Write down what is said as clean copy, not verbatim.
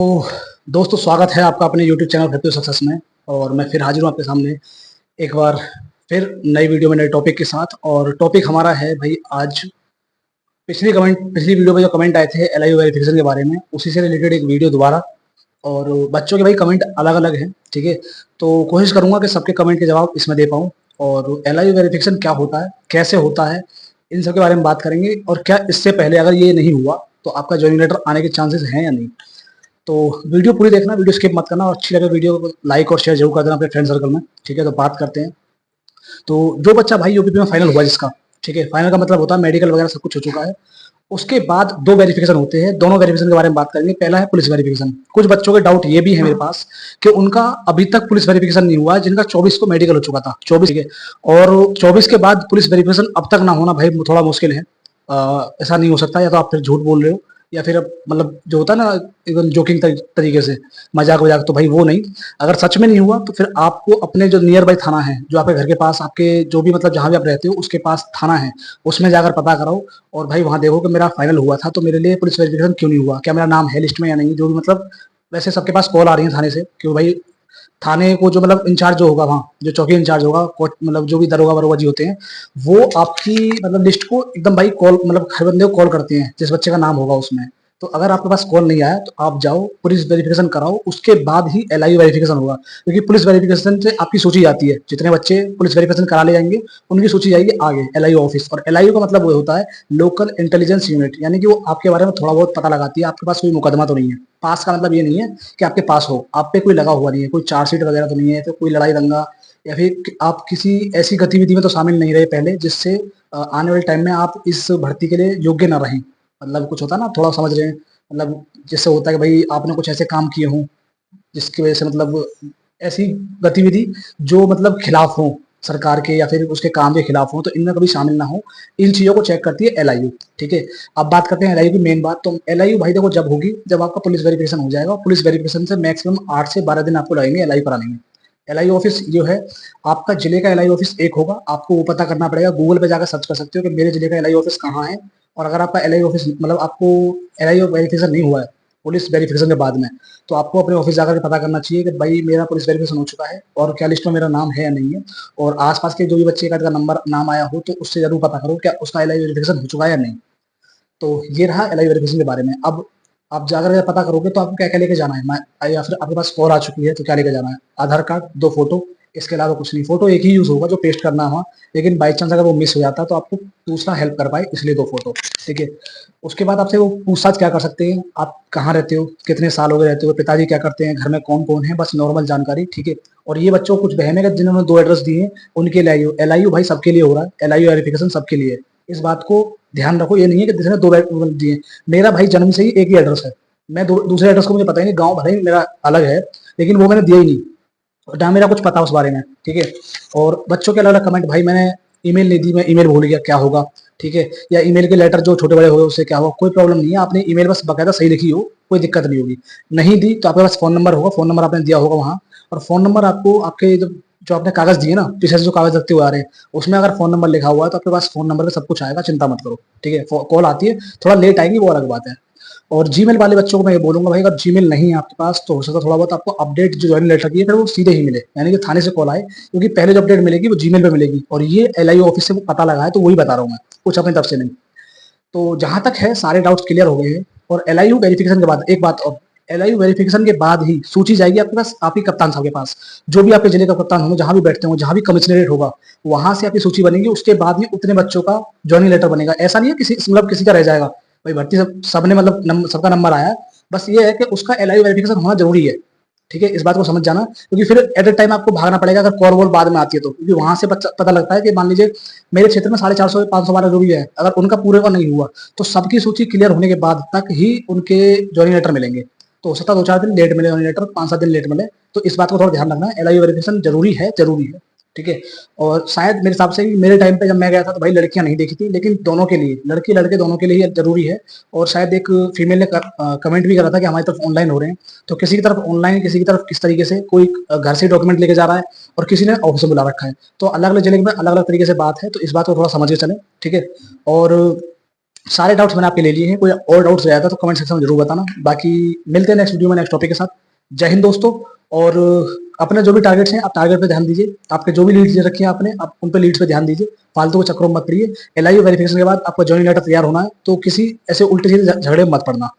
तो दोस्तों, स्वागत है आपका अपने यूट्यूब चैनल हैप्पी सक्सेस में। और मैं फिर हाजिर हूँ आपके सामने एक बार फिर नई वीडियो में नए टॉपिक के साथ। और टॉपिक हमारा है भाई, आज पिछली वीडियो में जो कमेंट आए थे एलआईयू वेरिफिकेशन के बारे में, उसी से रिलेटेड एक वीडियो दोबारा। और बच्चों के भाई कमेंट अलग अलग हैं, ठीक है। तो कोशिश करूंगा कि सबके कमेंट के जवाब इसमें दे पाऊँ। और एलआईयू वेरिफिकेशन क्या होता है, कैसे होता है, इन सब के बारे में बात करेंगे। और क्या इससे पहले अगर ये नहीं हुआ तो आपका जॉइनिंग लेटर आने के चांसेस हैं या नहीं। तो वीडियो पूरी देखना, वीडियो स्किप मत करना, और अच्छी लगे वीडियो को लाइक और शेयर जरूर कर देना अपने फ्रेंड सर्कल में, ठीक है। तो बात करते हैं। तो जो बच्चा भाई यूपीपी में फाइनल हुआ जिसका, ठीक है, फाइनल का मतलब होता है मेडिकल वगैरह सब कुछ हो चुका है। उसके बाद दो वेरिफिकेशन होते हैं, दोनों वेरिफिकेशन के बारे में बात करेंगे। पहला है पुलिस वेरिफिकेशन। कुछ बच्चों के डाउट ये भी है मेरे पास कि उनका अभी तक पुलिस वेरिफिकेशन नहीं हुआ है, जिनका 24 को मेडिकल हो चुका था, 24, ठीक है। और 24 के बाद पुलिस वेरिफिकेशन अब तक ना होना भाई थोड़ा मुश्किल है। ऐसा नहीं हो सकता, या तो आप फिर झूठ बोल रहे हो, या फिर मतलब जो होता है ना एकदम जोकिंग तरीके से, मजाक वजाक, तो भाई वो नहीं। अगर सच में नहीं हुआ तो फिर आपको अपने जो नियर बाई थाना है, जो आपके घर के पास, आपके जो भी मतलब जहां भी आप रहते हो उसके पास थाना है, उसमें जाकर पता कराओ। और भाई वहां देखो कि मेरा फाइनल हुआ था तो मेरे लिए पुलिस वेरिफिकेशन क्यों नहीं हुआ, क्या मेरा नाम है लिस्ट में या नहीं, जो भी मतलब। वैसे सबके पास कॉल आ रही है थाने से कि भाई थाने को जो मतलब इंचार्ज जो होगा, वहाँ जो चौकी इंचार्ज होगा, मतलब जो भी दरोगा वरोगा जी होते हैं, वो आपकी मतलब लिस्ट को एकदम भाई कॉल, मतलब हर बंदे को कॉल करते हैं जिस बच्चे का नाम होगा उसमें। तो अगर आपके पास कॉल नहीं आया तो आप जाओ पुलिस वेरिफिकेशन कराओ, उसके बाद ही एलआईयू वेरिफिकेशन होगा। क्योंकि पुलिस वेरिफिकेशन से आपकी सूची जाती है, जितने बच्चे पुलिस वेरिफिकेशन करा ले जाएंगे उनकी सूची जाएगी आगे एलआईयू ऑफिस। और एलआईयू का मतलब वो होता है लोकल इंटेलिजेंस यूनिट, यानी कि वो आपके बारे में थोड़ा बहुत पता लगाती है, आपके पास कोई मुकदमा तो नहीं है। पास का मतलब ये नहीं है कि आपके पास हो, आप पे कोई लगा हुआ नहीं है, कोई चार्जशीट वगैरह तो नहीं है, तो कोई लड़ाई दंगा या फिर आप किसी ऐसी गतिविधि में तो शामिल नहीं रहे पहले जिससे आने वाले टाइम में आप इस भर्ती के लिए योग्य ना रहें। मतलब कुछ होता है ना, थोड़ा समझ रहे हैं, मतलब जिससे होता है कि भाई आपने कुछ ऐसे काम किए हों जिसकी वजह से मतलब ऐसी गतिविधि जो मतलब खिलाफ हो सरकार के, या फिर उसके काम के खिलाफ हो, तो इनमें कभी शामिल ना हो। इन चीजों को चेक करती है एलआईयू, ठीक है। अब बात करते हैं एलआईयू की मेन बात। तो एलआईयू भाई देखो जब होगी, जब आपका पुलिस वेरिफिकेशन हो जाएगा। पुलिस वेरिफिकेशन से मैक्सिमम 8 से 12 दिन आपको लगेंगे एलआईयू कराने में। एलआईयू ऑफिस जो है, आपका जिले का एलआईयू ऑफिस एक होगा, आपको वो पता करना पड़ेगा। गूगल पे जाकर सर्च कर सकते हो कि मेरे जिले का एलआईयू ऑफिस कहाँ है। और अगर आपका एलआईयू ऑफिस मतलब आपको एलआईयू वेरिफिकेशन नहीं हुआ है पुलिस वेरिफिकेशन के बाद में, तो आपको अपने ऑफिस जाकर पता करना चाहिए कि भाई मेरा पुलिस वेरिफिकेशन हो चुका है और क्या लिस्ट में मेरा नाम है या नहीं है। और आसपास के जो भी बच्चे का नंबर नाम आया हो तो उससे जरूर पता करो क्या उसका एलआईयू वेरिफिकेशन हो चुका है या नहीं। तो ये रहा एलआईयू वेरिफिकेशन के बारे में। अब आप जाकर पता करोगे तो आपको क्या क्या लेके जाना है, या फिर आपके पास कॉल आ चुकी है तो क्या लेके जाना है। आधार कार्ड, 2 फोटो, इसके अलावा कुछ नहीं। फोटो एक ही यूज होगा जो पेस्ट करना है वहाँ, लेकिन बाई चांस अगर वो मिस हो जाता है तो आपको दूसरा हेल्प कर पाए, इसलिए 2 फोटो, ठीक है। उसके बाद आपसे वो पूछताछ क्या कर सकते हैं, आप कहाँ रहते हो, कितने साल हो गए रहते हो, पिताजी क्या करते हैं, घर में कौन कौन है, बस नॉर्मल जानकारी, ठीक है। और ये बच्चों को कुछ बहने का जिन्होंने 2 एड्रेस दिए हैं उनके एलआईयू एलआईयू भाई सबके लिए हो रहा है, एलआईयू वेरिफिकेशन सबके लिए है। इस बात को ध्यान रखो, ये नहीं है कि जिसने 2 दिए। मेरा भाई जन्म से ही एक ही एड्रेस है, मैं दूसरे एड्रेस को मुझे पता ही नहीं, गांव भले ही मेरा अलग है लेकिन वो मैंने दिया ही नहीं, ना मेरा कुछ पता उस बारे में, ठीक है। और बच्चों के अलग अलग कमेंट, भाई मैंने ईमेल नहीं दी, मैं ईमेल भूल गया, क्या होगा, ठीक है। या ईमेल के लेटर जो छोटे बड़े हो गए उससे क्या होगा, कोई प्रॉब्लम नहीं है। आपने ईमेल बस बकायदा सही लिखी हो, कोई दिक्कत नहीं होगी। नहीं दी तो आपके पास फोन नंबर होगा, फोन नंबर आपने दिया होगा वहाँ। और फोन नंबर आपको आपके जो आपने कागज दिए ना, पीछे से जो कागज रखते हुए आ रहे हैं, उसमें अगर फोन नंबर लिखा हुआ है तो आपके पास फोन नंबर पे सब कुछ आएगा, चिंता मत करो, ठीक है। कॉल आती है, थोड़ा लेट आएगी वो अलग बात है। और जीमेल वाले बच्चों को मैं ये बोलूंगा भाई, अगर जीमेल नहीं है आपके पास तो हो सकता है थोड़ा बहुत आपको अपडेट जो ज्वाइनिंग लेटर की है फिर वो सीधे ही मिले, यानी कि थाने से कॉल आए, क्योंकि पहले जो अपडेट मिलेगी वो जीमेल पे मिलेगी। और ये एलआईयू ऑफिस से वो पता लगा है, तो वही बता रहा हूँ मैं, कुछ अपनी तरफ से नहीं। तो जहां तक है सारे डाउट्स क्लियर हो गए हैं। और एलआईयू वेरिफिकेशन के बाद एक बात और, एलआईयू वेरिफिकेशन के बाद ही सूची जाएगी आपके पास, आपकी कप्तान साहब के पास, जो भी आपके जिले का कप्तान होंगे, जहां भी बैठते होंगे, जहां भी कमिश्नरेट होगा, वहां से आपकी सूची बनेगी। उसके बाद ही उतने बच्चों का ज्वाइनिंग लेटर बनेगा। ऐसा नहीं है किसी मतलब किसी का रह जाएगा, भाई भर्ती सबने मतलब सबका नंबर आया। बस ये है कि उसका एलआईयू वेरिफिकेशन होना जरूरी है, ठीक है। इस बात को समझ जाना, क्योंकि फिर एट ए टाइम आपको भागना पड़ेगा अगर कॉल वॉल बाद में आती है तो, क्योंकि वहां से पता लगता है कि मान लीजिए मेरे क्षेत्र में 450 512 जो भी है, अगर उनका पूरे का नहीं हुआ तो सबकी सूची क्लियर होने के बाद तक ही उनके ज्वाइनिंग लेटर मिलेंगे। तो हो सकता है 2-4 दिन लेट मिले ज्वाइनिंग लेटर, 5-7 दिन लेट मिले। तो इस बात को थोड़ा ध्यान रखना, एलआईयू वेरिफिकेशन जरूरी है, जरूरी है, ठीक है। और शायद मेरे हिसाब से मेरे टाइम पे जब मैं गया था तो भाई लड़कियां नहीं देखी थी, लेकिन दोनों के लिए, लड़की लड़के दोनों के लिए जरूरी है। और शायद एक फीमेल ने कमेंट भी करा था कि हमारी तरफ ऑनलाइन हो रहे हैं। तो किसी की तरफ ऑनलाइन, किसी की तरफ किस तरीके से, कोई घर से डॉक्यूमेंट लेके जा रहा है और किसी ने ऑफिस में बुला रखा है। तो अलग अलग जिले में अलग अलग तरीके से बात है, तो इस बात को थोड़ा समझ के चले, ठीक है। और सारे डाउट्स मैंने आपके ले लिए हैं। कोई और डाउट्स रह जाता तो कमेंट सेक्शन में जरूर बताना। बाकी मिलते हैं नेक्स्ट वीडियो में नेक्स्ट टॉपिक के साथ। जय हिंद दोस्तों। और अपने जो भी टारगेट्स हैं आप टारगेट पे ध्यान दीजिए। आपके जो भी लीड्स दे रखे हैं आपने, आप उन पे लीड्स पे ध्यान दीजिए। फालतू के चक्करों में मत पड़िए। एलआईओ वेरिफिकेशन के बाद आपका जॉइनिंग लेटर तैयार होना है, तो किसी ऐसे उल्टे सीधे झगड़े में मत पड़ना।